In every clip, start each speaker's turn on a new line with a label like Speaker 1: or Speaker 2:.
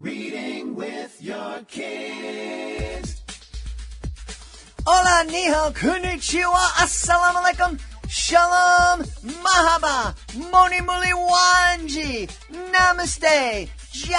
Speaker 1: Reading with your kids.
Speaker 2: Hola, ni hao, konnichiwa, assalamu alaikum, shalom, mahaba, moni muli wanji, namaste, jambo,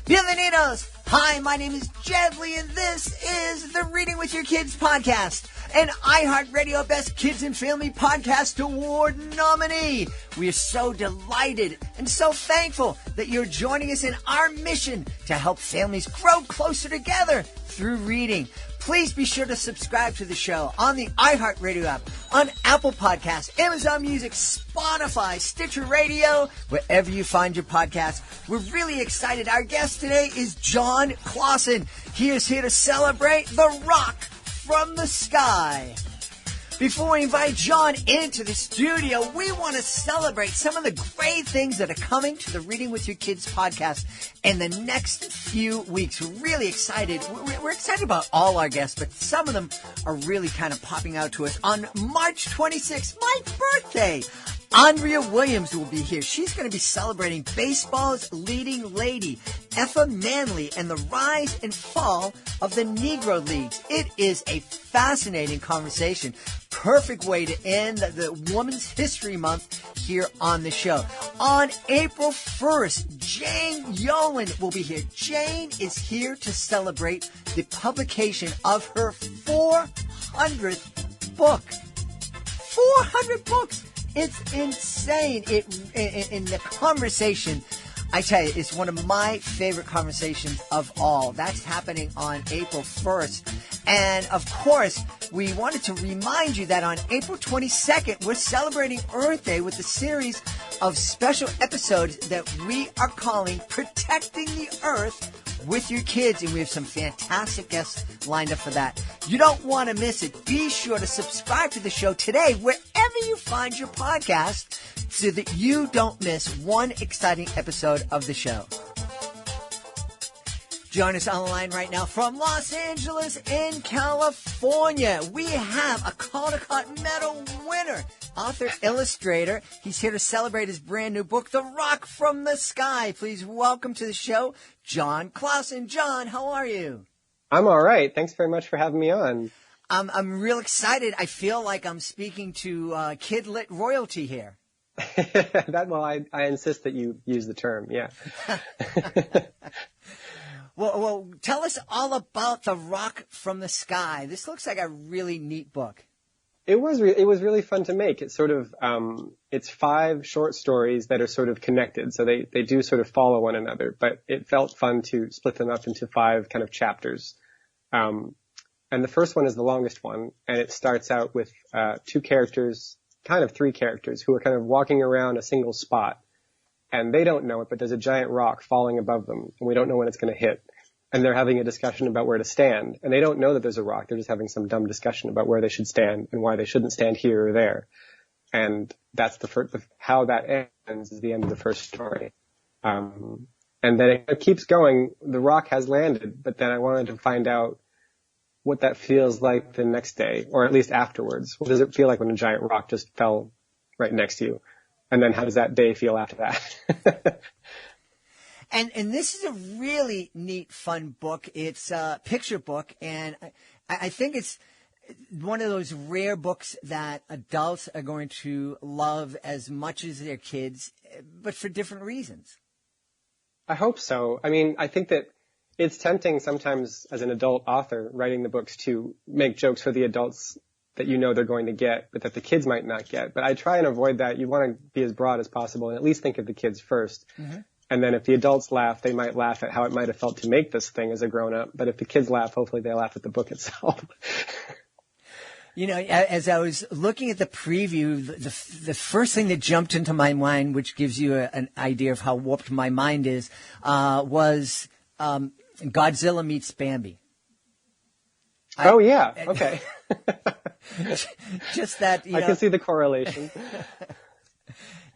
Speaker 2: bienvenidos. Hi, my name is Jedley, and this is the Reading with Your Kids podcast, an iHeartRadio Best Kids and Family Podcast Award nominee. We are so delighted and so thankful that you're joining us in our mission to help families grow closer together through reading. Please be sure to subscribe to the show on the iHeartRadio app, on Apple Podcasts, Amazon Music, Spotify, Stitcher Radio, wherever you find your podcasts. We're really excited. Our guest today is Jon Klassen. He is here to celebrate the rock from the sky. Before we invite Jon into the studio, we want to celebrate some of the great things that are coming to the Reading with Your Kids podcast in the next few weeks. We're really excited. We're excited about all our guests, but some of them are really kind of popping out to us. On March 26th, my birthday, Andrea Williams will be here. She's going to be celebrating baseball's leading lady, Effa Manley, and the rise and fall of the Negro Leagues. It is a fascinating conversation. Perfect way to end the Women's History Month here on the show. On April 1st, Jane Yolen will be here. Jane is here to celebrate the publication of her 400th book. 400 books! It's insane. In the conversation, I tell you, it's one of my favorite conversations of all. That's happening on April 1st. And, of course, we wanted to remind you that on April 22nd, we're celebrating Earth Day with a series of special episodes that we are calling Protecting the Earth with Your Kids. And we have some fantastic guests lined up for that. You don't want to miss it. Be sure to subscribe to the show today, wherever you find your podcast, so that you don't miss one exciting episode of the show. Join us on the line right now from Los Angeles in California. We have a Caldecott Medal winner, author, illustrator. He's here to celebrate his brand new book, The Rock from the Sky. Please welcome to the show, Jon Klassen. Jon, how are you?
Speaker 3: I'm all right. Thanks very much for having me on.
Speaker 2: I'm real excited. I feel like I'm speaking to kid lit royalty here.
Speaker 3: I insist that you use the term. Yeah.
Speaker 2: Well, tell us all about The Rock from the Sky. This looks like a really neat book.
Speaker 3: It was really fun to make. It's sort of it's 5 short stories that are sort of connected, so they do sort of follow one another. But it felt fun to split them up into 5 kind of chapters. And the first one is the longest one, and it starts out with 2 characters, kind of 3 characters, who are kind of walking around a single spot. And they don't know it, but there's a giant rock falling above them, and we don't know when it's going to hit. And they're having a discussion about where to stand. And they don't know that there's a rock. They're just having some dumb discussion about where they should stand and why they shouldn't stand here or there. And that's how that ends is the end of the first story. And then it keeps going. The rock has landed, but then I wanted to find out what that feels like the next day, or at least afterwards. What does it feel like when a giant rock just fell right next to you? And then how does that day feel after that?
Speaker 2: And this is a really neat, fun book. It's a picture book, and I think it's one of those rare books that adults are going to love as much as their kids, but for different reasons.
Speaker 3: I hope so. I mean, I think that it's tempting sometimes as an adult author writing the books to make jokes for the adults that you know they're going to get, but that the kids might not get. But I try and avoid that. You want to be as broad as possible and at least think of the kids first. Mm-hmm. And then if the adults laugh, they might laugh at how it might have felt to make this thing as a grown-up. But if the kids laugh, hopefully they laugh at the book itself.
Speaker 2: You know, as I was looking at the preview, the first thing that jumped into my mind, which gives you an idea of how warped my mind is, was Godzilla meets Bambi.
Speaker 3: Yeah. Okay.
Speaker 2: Just that,
Speaker 3: I can see the correlation.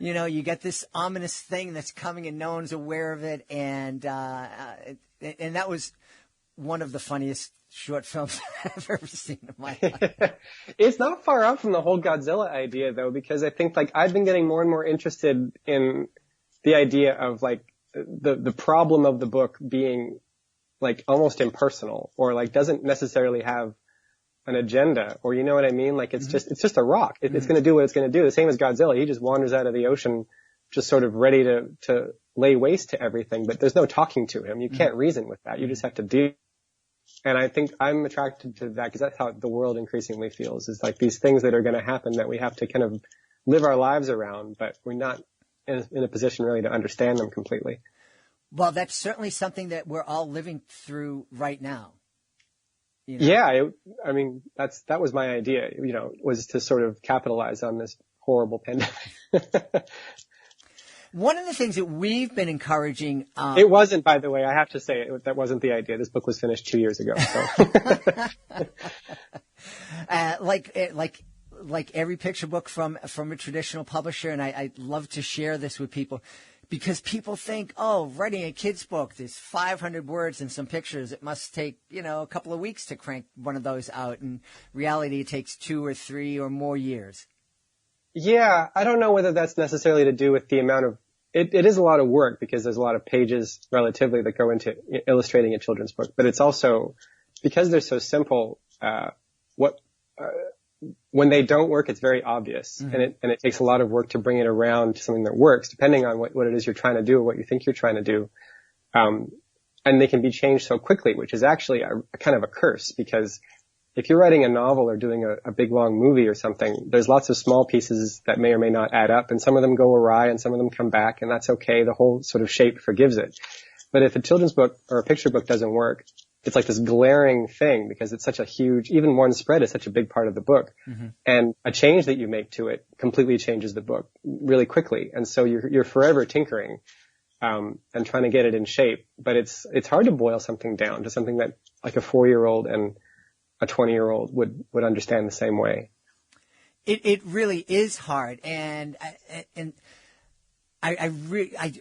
Speaker 2: You know, you get this ominous thing that's coming and no one's aware of it. And that was one of the funniest short films I've ever seen in my life.
Speaker 3: It's not far out from the whole Godzilla idea, though, because I think, like, I've been getting more and more interested in the idea of, like, the problem of the book being like almost impersonal, or like doesn't necessarily have an agenda, or you know what I mean? Like it's just a rock. It's going to do what it's going to do. The same as Godzilla. He just wanders out of the ocean, just sort of ready to lay waste to everything, but there's no talking to him. You can't reason with that. You just have to do. And I think I'm attracted to that because that's how the world increasingly feels, is like these things that are going to happen that we have to kind of live our lives around, but we're not in a position really to understand them completely.
Speaker 2: Well, that's certainly something that we're all living through right now. You know?
Speaker 3: Yeah, I mean, that was my idea, was to sort of capitalize on this horrible pandemic.
Speaker 2: One of the things that we've been encouraging...
Speaker 3: it wasn't, by the way, I have to say, that wasn't the idea. This book was finished 2 years ago. So.
Speaker 2: Like every picture book from a traditional publisher, and I love to share this with people, because people think, writing a kid's book, there's 500 words and some pictures. It must take, a couple of weeks to crank one of those out. In reality, it takes 2 or 3 or more years. Yeah,
Speaker 3: I don't know whether that's necessarily to do with the amount of, it is a lot of work because there's a lot of pages relatively that go into illustrating a children's book, but it's also because they're so simple, when they don't work, it's very obvious, and it takes a lot of work to bring it around to something that works, depending on what it is you're trying to do or what you think you're trying to do. And they can be changed so quickly, which is actually a kind of a curse, because if you're writing a novel or doing a big long movie or something, there's lots of small pieces that may or may not add up, and some of them go awry and some of them come back, and that's okay. The whole sort of shape forgives it. But if a children's book or a picture book doesn't work, it's like this glaring thing because it's such a huge, even one spread is such a big part of the book. And a change that you make to it completely changes the book really quickly. And so you're forever tinkering, and trying to get it in shape. But it's hard to boil something down to something that like a 4-year-old and a 20-year-old would understand the same way.
Speaker 2: It really is hard. And I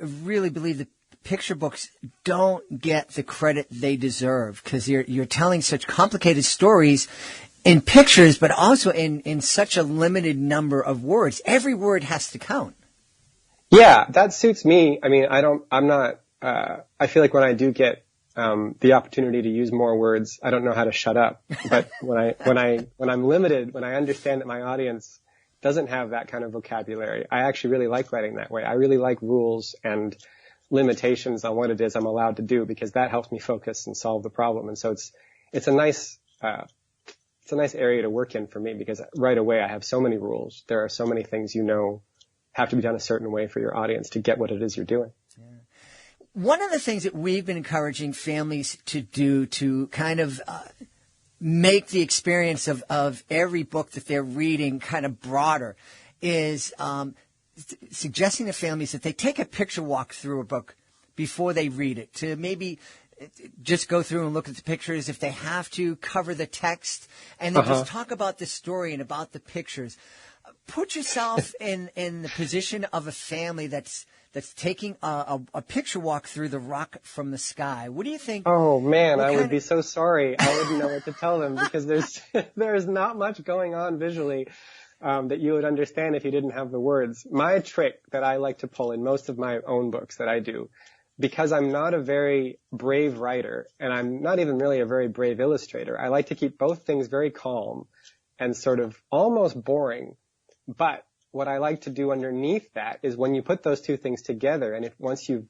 Speaker 2: really believe that picture books don't get the credit they deserve, because you're telling such complicated stories in pictures, but also in such a limited number of words. Every word has to count.
Speaker 3: Yeah, that suits me. I mean, I feel like when I do get the opportunity to use more words, I don't know how to shut up. But when I'm limited, when I understand that my audience doesn't have that kind of vocabulary, I actually really like writing that way. I really like rules and limitations on what it is I'm allowed to do, because that helps me focus and solve the problem. And so it's a nice area to work in for me, because right away I have so many rules. There are so many things have to be done a certain way for your audience to get what it is you're doing.
Speaker 2: Yeah. One of the things that we've been encouraging families to do to kind of make the experience of every book that they're reading kind of broader is suggesting to families that they take a picture walk through a book before they read it, to maybe just go through and look at the pictures. If they have to, cover the text, and then just talk about the story and about the pictures. Put yourself in the position of a family that's taking a picture walk through the rock from the sky. What do you think?
Speaker 3: Oh man, I would be so sorry. I wouldn't know what to tell them, because there's not much going on visually that you would understand if you didn't have the words. My trick that I like to pull in most of my own books that I do, because I'm not a very brave writer and I'm not even really a very brave illustrator, I like to keep both things very calm and sort of almost boring. But what I like to do underneath that is when you put those two things together, and once you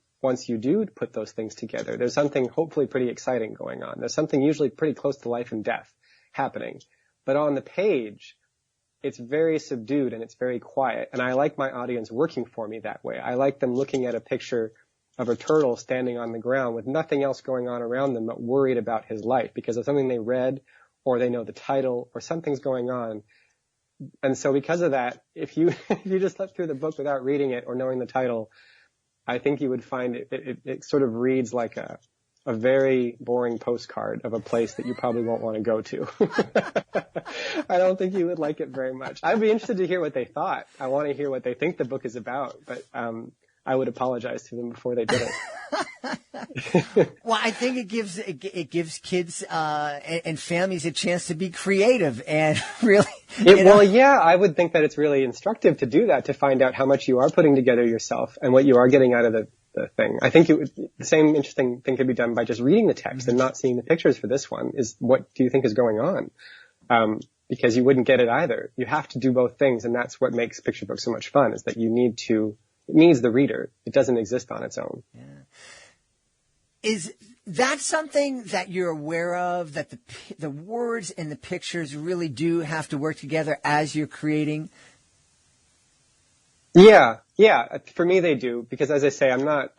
Speaker 3: do put those things together, there's something hopefully pretty exciting going on. There's something usually pretty close to life and death happening. But on the page, it's very subdued and it's very quiet. And I like my audience working for me that way. I like them looking at a picture of a turtle standing on the ground with nothing else going on around them but worried about his life because of something they read, or they know the title, or something's going on. And so because of that, if you just slept through the book without reading it or knowing the title, I think you would find it sort of reads like a very boring postcard of a place that you probably won't want to go to. I don't think you would like it very much. I'd be interested to hear what they thought. I want to hear what they think the book is about, but I would apologize to them before they did it.
Speaker 2: Well, I think it gives kids and families a chance to be creative and really.
Speaker 3: Well, yeah, I would think that it's really instructive to do that, to find out how much you are putting together yourself and what you are getting out of the thing. I think the same interesting thing could be done by just reading the text and not seeing the pictures for this one. Is what do you think is going on? Because you wouldn't get it either. You have to do both things, and that's what makes picture books so much fun, is that it needs the reader. It doesn't exist on its own.
Speaker 2: Yeah. Is that something that you're aware of, that the words and the pictures really do have to work together as you're creating?
Speaker 3: Yeah. For me, they do, because as I say, I'm not,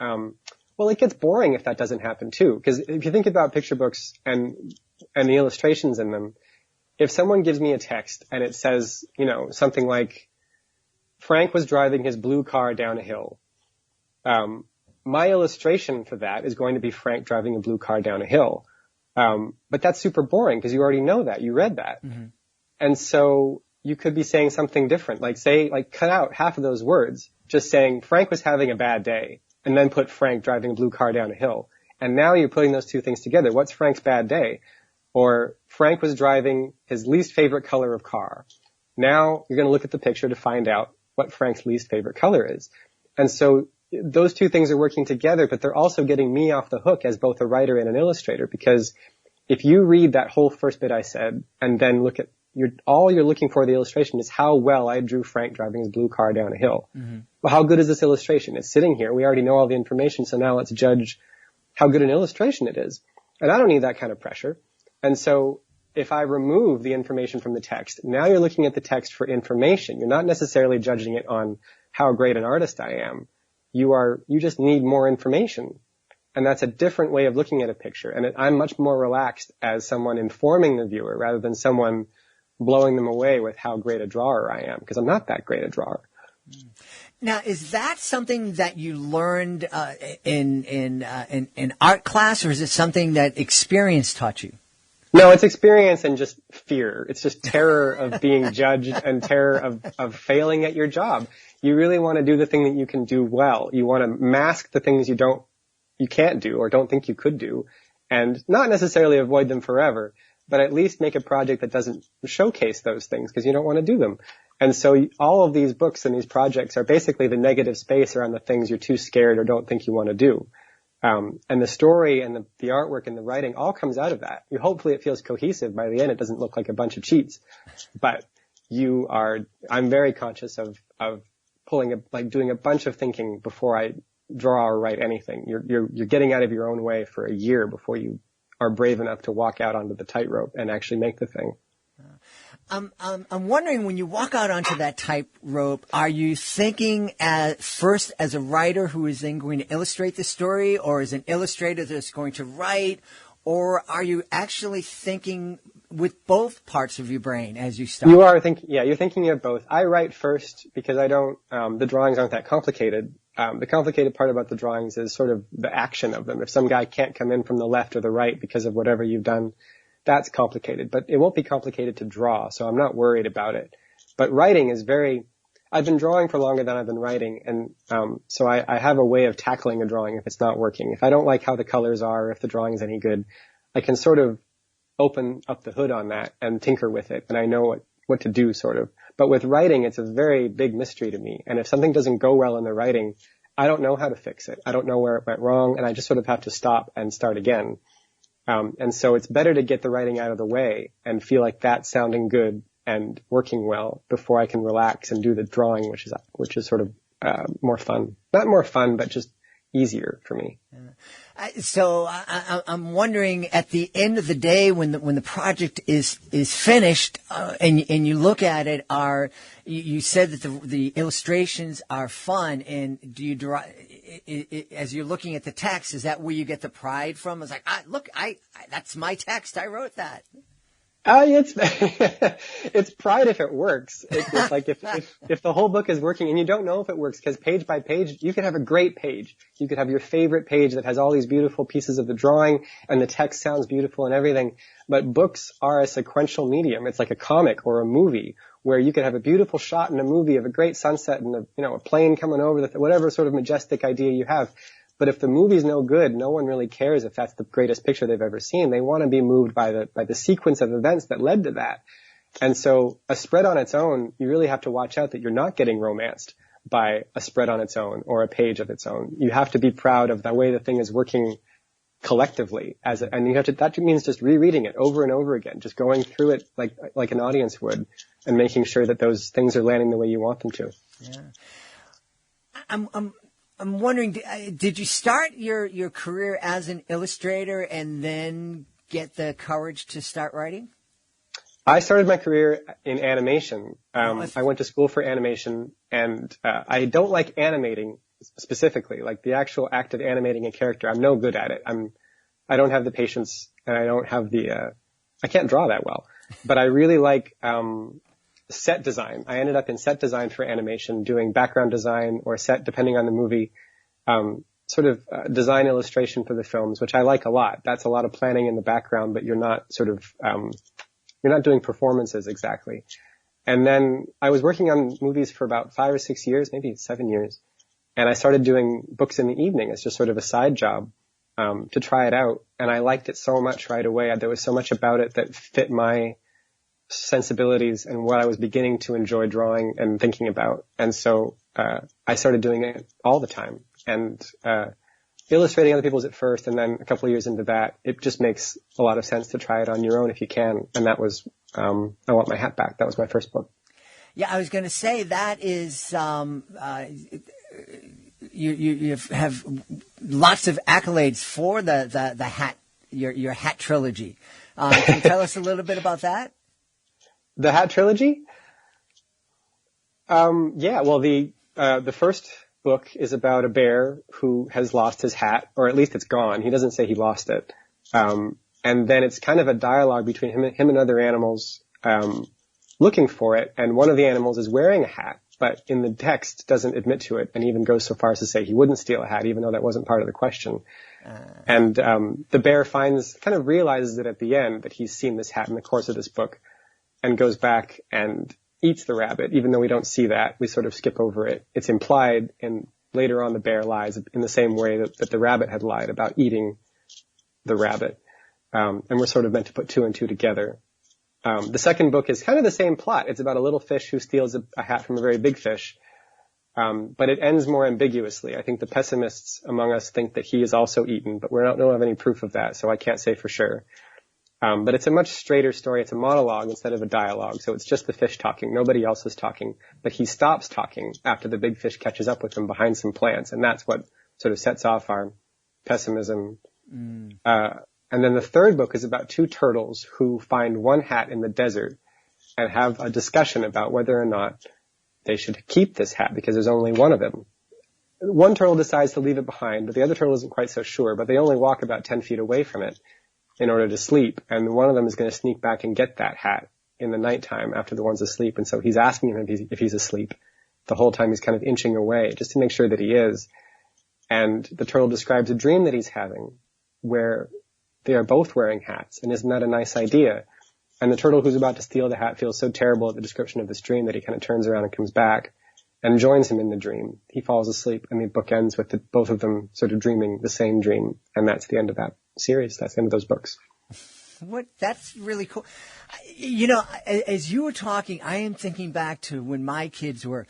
Speaker 3: it gets boring if that doesn't happen too. Because if you think about picture books and the illustrations in them, if someone gives me a text and it says, something like, Frank was driving his blue car down a hill, my illustration for that is going to be Frank driving a blue car down a hill. But that's super boring because you already know that. You read that. Mm-hmm. And so you could be saying something different, cut out half of those words, just saying Frank was having a bad day, and then put Frank driving a blue car down a hill. And now you're putting those two things together. What's Frank's bad day? Or Frank was driving his least favorite color of car. Now you're going to look at the picture to find out what Frank's least favorite color is. And so those two things are working together, but they're also getting me off the hook as both a writer and an illustrator, because if you read that whole first bit I said and then look at all you're looking for the illustration is how well I drew Frank driving his blue car down a hill. Mm-hmm. Well, how good is this illustration? It's sitting here. We already know all the information, so now let's judge how good an illustration it is. And I don't need that kind of pressure. And so if I remove the information from the text, now you're looking at the text for information. You're not necessarily judging it on how great an artist I am. You just need more information. And that's a different way of looking at a picture. And I'm much more relaxed as someone informing the viewer rather than someone blowing them away with how great a drawer I am, because I'm not that great a drawer.
Speaker 2: Now, is that something that you learned in art class, or is it something that experience taught you?
Speaker 3: No, it's experience and just fear. It's just terror of being judged and terror of failing at your job. You really want to do the thing that you can do well. You want to mask the things you can't do or don't think you could do, and not necessarily avoid them forever, but at least make a project that doesn't showcase those things because you don't want to do them. And so all of these books and these projects are basically the negative space around the things you're too scared or don't think you want to do. And the story and the artwork and the writing all comes out of that. Hopefully it feels cohesive. By the end, it doesn't look like a bunch of cheats. But I'm very conscious of doing a bunch of thinking before I draw or write anything. You're getting out of your own way for a year before you are brave enough to walk out onto the tightrope and actually make the thing.
Speaker 2: I'm wondering, when you walk out onto that tightrope, are you thinking first as a writer who is then going to illustrate the story, or as an illustrator that's going to write, or are you actually thinking with both parts of your brain as you start?
Speaker 3: You're thinking of both. I write first because the drawings aren't that complicated. The complicated part about the drawings is sort of the action of them. If some guy can't come in from the left or the right because of whatever you've done, that's complicated, but it won't be complicated to draw, so I'm not worried about it. But writing is I've been drawing for longer than I've been writing, and so I have a way of tackling a drawing if it's not working. If I don't like how the colors are, if the drawing is any good, I can sort of open up the hood on that and tinker with it, and I know what to do, sort of. But with writing, it's a very big mystery to me, and if something doesn't go well in the writing, I don't know how to fix it. I don't know where it went wrong, and I just sort of have to stop and start again. And so it's better to get the writing out of the way and feel like that's sounding good and working well before I can relax and do the drawing, which is sort of more fun. Not more fun, but just easier for me.
Speaker 2: So I'm wondering, at the end of the day, when the project is finished, and you look at it, you said that the illustrations are fun, and do you draw? As you're looking at the text, is that where you get the pride from? It's like, look, that's my text. I wrote that.
Speaker 3: It's pride if it works. It's like if the whole book is working and you don't know if it works, because page by page, you could have a great page. You could have your favorite page that has all these beautiful pieces of the drawing and the text sounds beautiful and everything. But books are a sequential medium. It's like a comic or a movie where you could have a beautiful shot in a movie of a great sunset and a plane coming over, whatever sort of majestic idea you have. But if the movie's no good, no one really cares if that's the greatest picture they've ever seen. They want to be moved by the sequence of events that led to that. And so a spread on its own, you really have to watch out that you're not getting romanced by a spread on its own or a page of its own. You have to be proud of the way the thing is working collectively and you have to, that means just rereading it over and over again, just going through it like an audience would and making sure that those things are landing the way you want them to.
Speaker 2: Yeah. I'm wondering, did you start your career as an illustrator and then get the courage to start writing?
Speaker 3: I started my career in animation. I went to school for animation, and I don't like animating specifically, like the actual act of animating a character. I'm no good at it. I don't have the patience, and I don't have I can't draw that well. But I really like set design. I ended up in set design for animation, doing background design or set, depending on the movie, design illustration for the films, which I like a lot. That's a lot of planning in the background, but you're not you're not doing performances exactly. And then I was working on movies for about 5 or 6 years, maybe 7 years. And I started doing books in the evening as just sort of a side job, to try it out. And I liked it so much right away. There was so much about it that fit my sensibilities and what I was beginning to enjoy drawing and thinking about. And so, I started doing it all the time and, illustrating other people's at first. And then a couple of years into that, it just makes a lot of sense to try it on your own if you can. And that was, I Want My Hat Back. That was my first book.
Speaker 2: Yeah, I was going to say that is, you have lots of accolades for the hat, your hat trilogy. Can you tell us a little bit about that?
Speaker 3: The Hat Trilogy? Yeah, well, the first book is about a bear who has lost his hat, or at least it's gone. He doesn't say he lost it. And then it's kind of a dialogue between him and other animals, looking for it. And one of the animals is wearing a hat, but in the text doesn't admit to it and even goes so far as to say he wouldn't steal a hat, even though that wasn't part of the question. And the bear realizes it at the end that he's seen this hat in the course of this book and goes back and eats the rabbit, even though we don't see that. We sort of skip over it. It's implied, and later on the bear lies in the same way that the rabbit had lied about eating the rabbit. And we're sort of meant to put two and two together. The second book is kind of the same plot. It's about a little fish who steals a hat from a very big fish. But it ends more ambiguously. I think the pessimists among us think that he is also eaten, but we don't have any proof of that, so I can't say for sure. But it's a much straighter story. It's a monologue instead of a dialogue. So it's just the fish talking. Nobody else is talking. But he stops talking after the big fish catches up with him behind some plants. And that's what sort of sets off our pessimism. And then the third book is about two turtles who find one hat in the desert and have a discussion about whether or not they should keep this hat because there's only one of them. One turtle decides to leave it behind, but the other turtle isn't quite so sure. But they only walk about 10 feet away from it in order to sleep, and one of them is going to sneak back and get that hat in the nighttime after the one's asleep, and so he's asking him if he's asleep. The whole time he's kind of inching away just to make sure that he is. And the turtle describes a dream that he's having where they are both wearing hats, and isn't that a nice idea? And the turtle who's about to steal the hat feels so terrible at the description of this dream that he kind of turns around and comes back and joins him in the dream. He falls asleep, and the book ends with both of them sort of dreaming the same dream, and that's the end of that series. That's the end of those books.
Speaker 2: That's really cool. You know, as you were talking, I am thinking back to when my kids were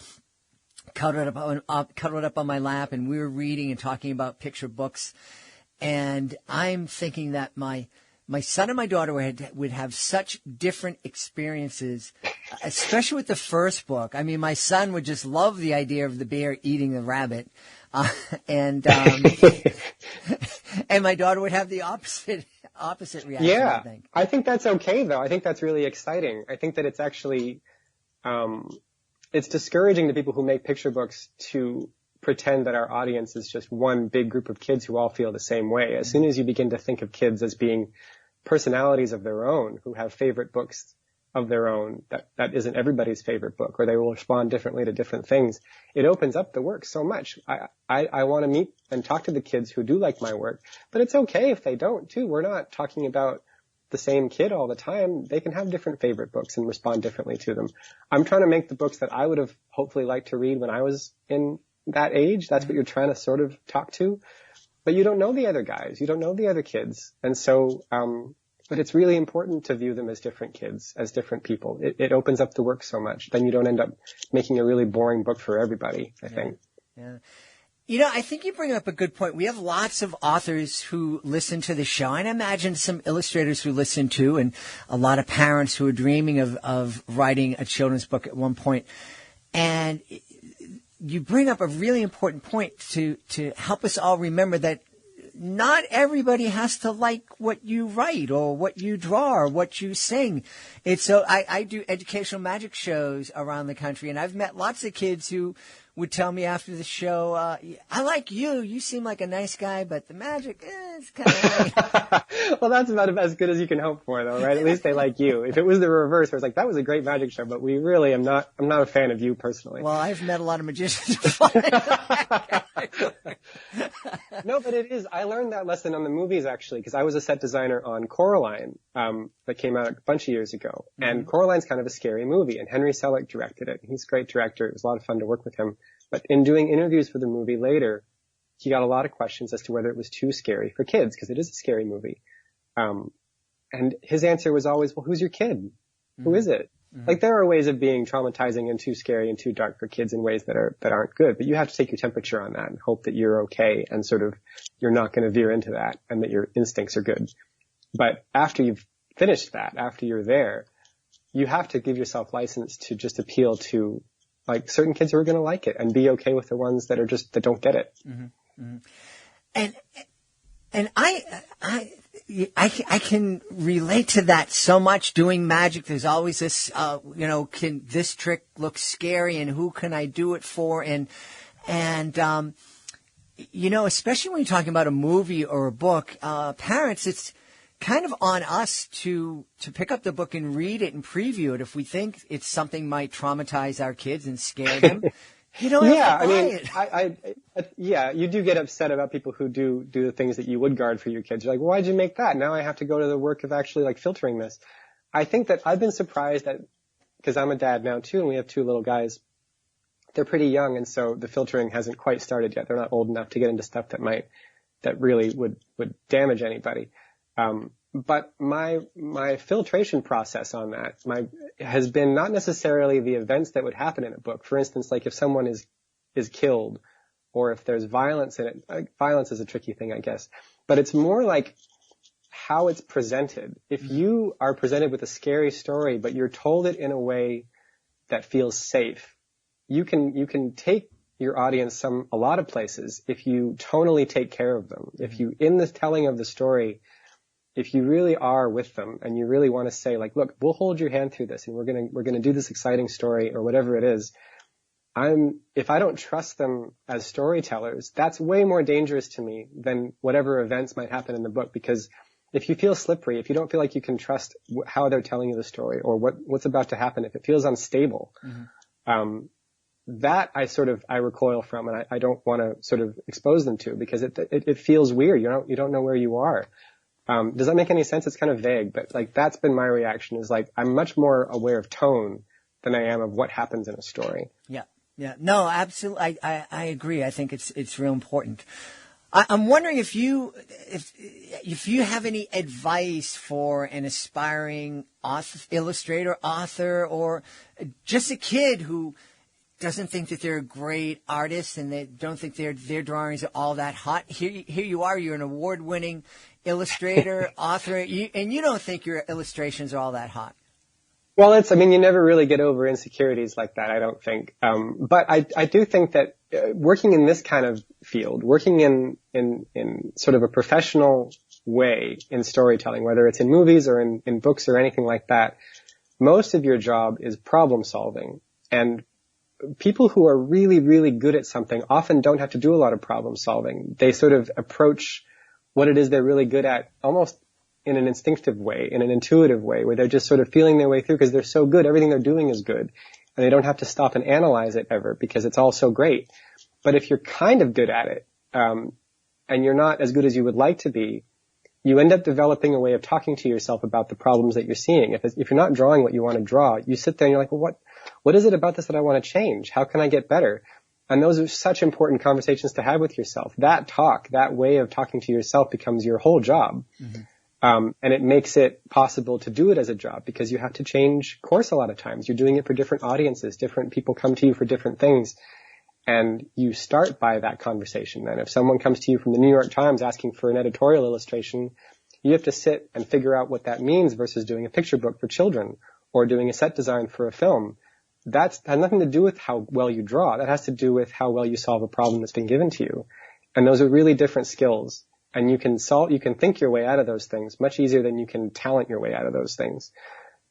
Speaker 2: cuddled up on my lap, and we were reading and talking about picture books, and I'm thinking that my son and my daughter would have such different experiences, especially with the first book. I mean, my son would just love the idea of the bear eating the rabbit, and my daughter would have the opposite reaction.
Speaker 3: Yeah,
Speaker 2: I
Speaker 3: think that's okay, though. I think that's really exciting. I think that it's actually it's discouraging to people who make picture books to pretend that our audience is just one big group of kids who all feel the same way. As soon as you begin to think of kids as being personalities of their own, who have favorite books of their own, that isn't everybody's favorite book, or they will respond differently to different things, it opens up the work so much. I want to meet and talk to the kids who do like my work, but it's okay if they don't too. We're not talking about the same kid all the time. They can have different favorite books and respond differently to them. I'm trying to make the books that I would have hopefully liked to read when I was in that age. That's what you're trying to sort of talk to. But you don't know the other guys. You don't know the other kids. And so, But it's really important to view them as different kids, as different people. It opens up the work so much. Then you don't end up making a really boring book for everybody, I think.
Speaker 2: Yeah. You know, I think you bring up a good point. We have lots of authors who listen to the show, and I imagine some illustrators who listen to, and a lot of parents who are dreaming of writing a children's book at one point. And you bring up a really important point to help us all remember that not everybody has to like what you write or what you draw or what you sing. I do educational magic shows around the country, and I've met lots of kids who would tell me after the show, I like you. You seem like a nice guy, but the magic is kind of...
Speaker 3: Well, that's about as good as you can hope for, though, right? At least they like you. If it was the reverse, where it's like, that was a great magic show, but I'm not a fan of you personally.
Speaker 2: Well, I've met a lot of magicians.
Speaker 3: No, but it is. I learned that lesson on the movies, actually, because I was a set designer on Coraline, that came out a bunch of years ago. Mm-hmm. And Coraline's kind of a scary movie, and Henry Selick directed it. He's a great director. It was a lot of fun to work with him. But in doing interviews for the movie later, he got a lot of questions as to whether it was too scary for kids, because it is a scary movie. And his answer was always, well, who's your kid? Mm-hmm. Who is it? Mm-hmm. Like, there are ways of being traumatizing and too scary and too dark for kids in ways that aren't good, but you have to take your temperature on that and hope that you're okay and sort of you're not going to veer into that and that your instincts are good. But after you've finished that, after you're there, you have to give yourself license to just appeal to like certain kids who are going to like it and be okay with the ones that don't get it.
Speaker 2: Mm-hmm. Mm-hmm. And I can relate to that so much doing magic. There's always this, can this trick look scary and who can I do it for? And especially when you're talking about a movie or a book, parents, it's kind of on us to pick up the book and read it and preview it if we think it's something might traumatize our kids and scare them. You don't have to buy it.
Speaker 3: You do get upset about people who do the things that you would guard for your kids. You're like, well, why'd you make that? Now I have to go to the work of actually like filtering this. I think that I've been surprised that, because I'm a dad now too, and we have two little guys. They're pretty young, and so the filtering hasn't quite started yet. They're not old enough to get into stuff that really would damage anybody. But my filtration process on that has been not necessarily the events that would happen in a book. For instance, like if someone is killed or if there's violence in it. Violence is a tricky thing, I guess. But it's more like how it's presented. If you are presented with a scary story, but you're told it in a way that feels safe, you can take your audience a lot of places if you tonally take care of them. If you, in the telling of the story, if you really are with them and you really want to say like, look, we'll hold your hand through this and we're going to do this exciting story or whatever it is. If I don't trust them as storytellers, that's way more dangerous to me than whatever events might happen in the book. Because if you feel slippery, if you don't feel like you can trust how they're telling you the story or what's about to happen, if it feels unstable, that I recoil from and I don't want to sort of expose them to because it feels weird. You don't know where you are. Does that make any sense? It's kind of vague, but like that's been my reaction is like I'm much more aware of tone than I am of what happens in a story.
Speaker 2: Yeah. Yeah. No, absolutely. I agree. I think it's real important. I'm wondering if you have any advice for an aspiring illustrator, author, or just a kid who doesn't think that they're a great artist and they don't think their drawings are all that hot. Here you are. You're an award-winning illustrator, author, and you don't think your illustrations are all that hot.
Speaker 3: Well, you never really get over insecurities like that, I don't think. But I do think that working in this kind of field, working in sort of a professional way in storytelling, whether it's in movies or in books or anything like that, most of your job is problem solving. And people who are really, really good at something often don't have to do a lot of problem solving. They sort of approach what it is they're really good at almost in an instinctive way, in an intuitive way, where they're just sort of feeling their way through because they're so good. Everything they're doing is good. And they don't have to stop and analyze it ever because it's all so great. But if you're kind of good at it, and you're not as good as you would like to be, you end up developing a way of talking to yourself about the problems that you're seeing. If you're not drawing what you want to draw, you sit there and you're like, well, what is it about this that I want to change? How can I get better? And those are such important conversations to have with yourself. That way of talking to yourself becomes your whole job. Mm-hmm. And it makes it possible to do it as a job because you have to change course a lot of times. You're doing it for different audiences. Different people come to you for different things. And you start by that conversation. And if someone comes to you from the New York Times asking for an editorial illustration, you have to sit and figure out what that means versus doing a picture book for children or doing a set design for a film. That has nothing to do with how well you draw. That has to do with how well you solve a problem that's been given to you. And those are really different skills. And you can think your way out of those things much easier than you can talent your way out of those things.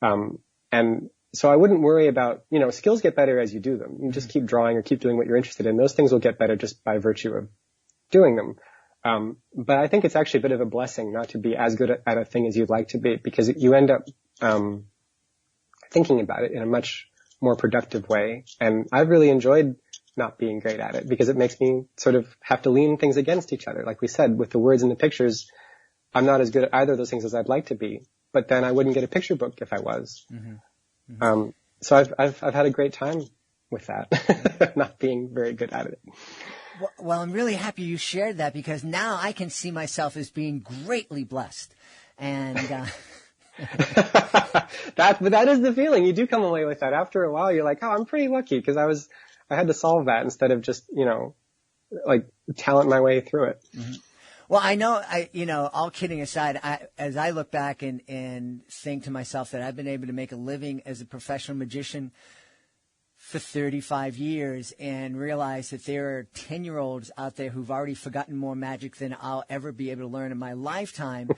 Speaker 3: And so I wouldn't worry about, skills get better as you do them. You just keep drawing or keep doing what you're interested in. Those things will get better just by virtue of doing them. But I think it's actually a bit of a blessing not to be as good at a thing as you'd like to be because you end up, thinking about it in a much more productive way. And I've really enjoyed not being great at it because it makes me sort of have to lean things against each other. Like we said, with the words and the pictures, I'm not as good at either of those things as I'd like to be, but then I wouldn't get a picture book if I was. Mm-hmm. Mm-hmm. So I've had a great time with that, not being very good at it.
Speaker 2: Well, I'm really happy you shared that because now I can see myself as being greatly blessed. And,
Speaker 3: that is the feeling. You do come away with that. After a while, you're like, oh, I'm pretty lucky because I had to solve that instead of just, talent my way through it.
Speaker 2: Mm-hmm. Well, I know, all kidding aside, as I look back and think to myself that I've been able to make a living as a professional magician for 35 years and realize that there are 10-year-olds out there who've already forgotten more magic than I'll ever be able to learn in my lifetime.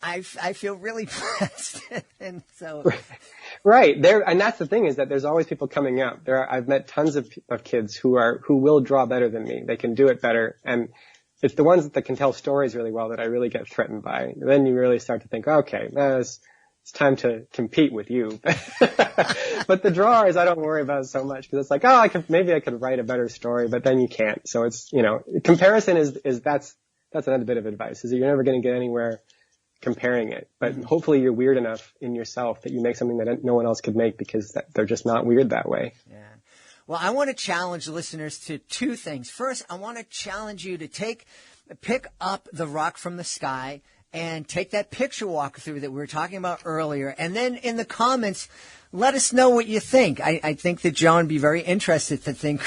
Speaker 2: I feel really blessed. And so.
Speaker 3: Right. And that's the thing is that there's always people coming up. I've met tons of kids who will draw better than me. They can do it better. And it's the ones that can tell stories really well that I really get threatened by. Then you really start to think, okay, it's time to compete with you. But the drawers, I don't worry about so much because it's like, maybe I could write a better story, but then you can't. So it's, comparison that's another bit of advice is that you're never going to get anywhere comparing it. But hopefully you're weird enough in yourself that you make something that no one else could make because they're just not weird that way.
Speaker 2: Yeah. Well, I want to challenge the listeners to two things. First, I want to challenge you to pick up The Rock from the Sky and take that picture walkthrough that we were talking about earlier. And then in the comments, let us know what you think. I think that John would be very interested to think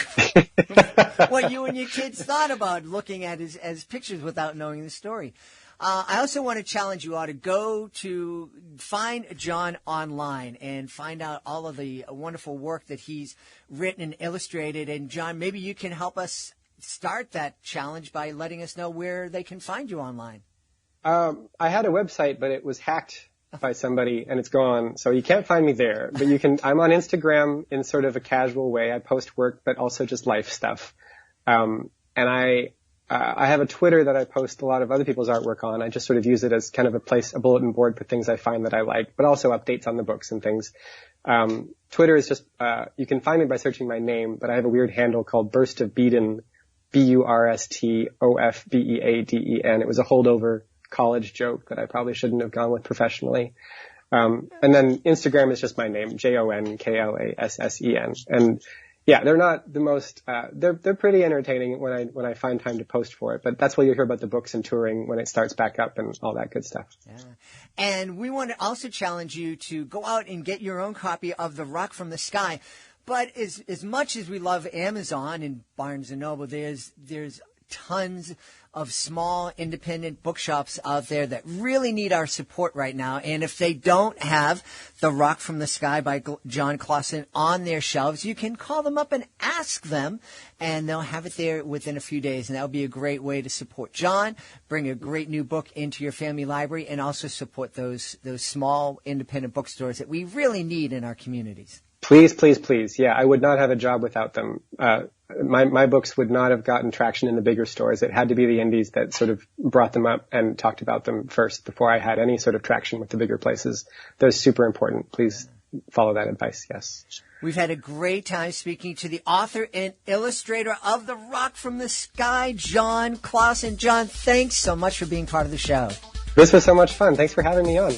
Speaker 2: what you and your kids thought about looking at his pictures without knowing the story. I also want to challenge you all to go to find Jon online and find out all of the wonderful work that he's written and illustrated. And Jon, maybe you can help us start that challenge by letting us know where they can find you online.
Speaker 3: I had a website, but it was hacked by somebody and it's gone. So you can't find me there, but I'm on Instagram in sort of a casual way. I post work, but also just life stuff. And I have a Twitter that I post a lot of other people's artwork on. I just sort of use it as kind of a bulletin board for things I find that I like, but also updates on the books and things. Twitter is just, you can find me by searching my name, but I have a weird handle called Burst of Beaden, BURSTOFBEADEN. It was a holdover college joke that I probably shouldn't have gone with professionally. And then Instagram is just my name, JONKLASSEN. And yeah, they're not the most, they're pretty entertaining when I find time to post for it, but that's where you'll hear about the books and touring when it starts back up and all that good stuff.
Speaker 2: Yeah. And we want to also challenge you to go out and get your own copy of The Rock from the Sky. But as much as we love Amazon and Barnes & Noble, there's tons of small independent bookshops out there that really need our support right now. And if they don't have The Rock from the Sky by Jon Klassen on their shelves, you can call them up and ask them, and they'll have it there within a few days. And that would be a great way to support Jon, bring a great new book into your family library, and also support those small independent bookstores that we really need in our communities.
Speaker 3: Please, please, please. Yeah, I would not have a job without them. My books would not have gotten traction in the bigger stores. It had to be the indies that sort of brought them up and talked about them first before I had any sort of traction with the bigger places. They're super important. Please follow that advice. Yes.
Speaker 2: We've had a great time speaking to the author and illustrator of The Rock from the Sky, Jon Klassen. Jon, thanks so much for being part of the show.
Speaker 3: This was so much fun. Thanks for having me on.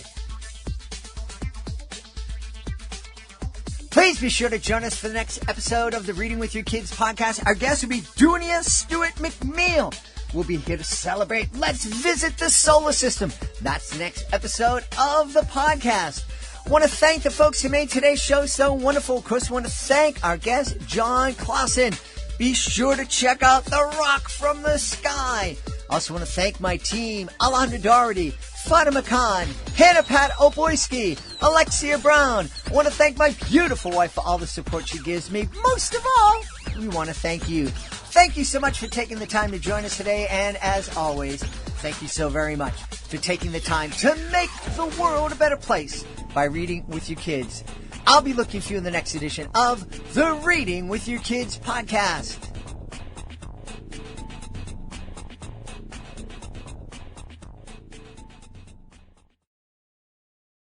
Speaker 2: Please be sure to join us for the next episode of the Reading with Your Kids podcast. Our guest will be Dunia Stewart McNeil. We'll be here to celebrate. Let's visit the solar system. That's the next episode of the podcast. I want to thank the folks who made today's show so wonderful. Of course, I want to thank our guest, Jon Klassen. Be sure to check out The Rock from the Sky. I also want to thank my team, Alejandra Doherty, Fatima Khan, Hannah Pat Oboyski, Alexia Brown. I want to thank my beautiful wife for all the support she gives me. Most of all, we want to thank you. Thank you so much for taking the time to join us today. And as always, thank you so very much for taking the time to make the world a better place by reading with your kids. I'll be looking for you in the next edition of the Reading with Your Kids podcast.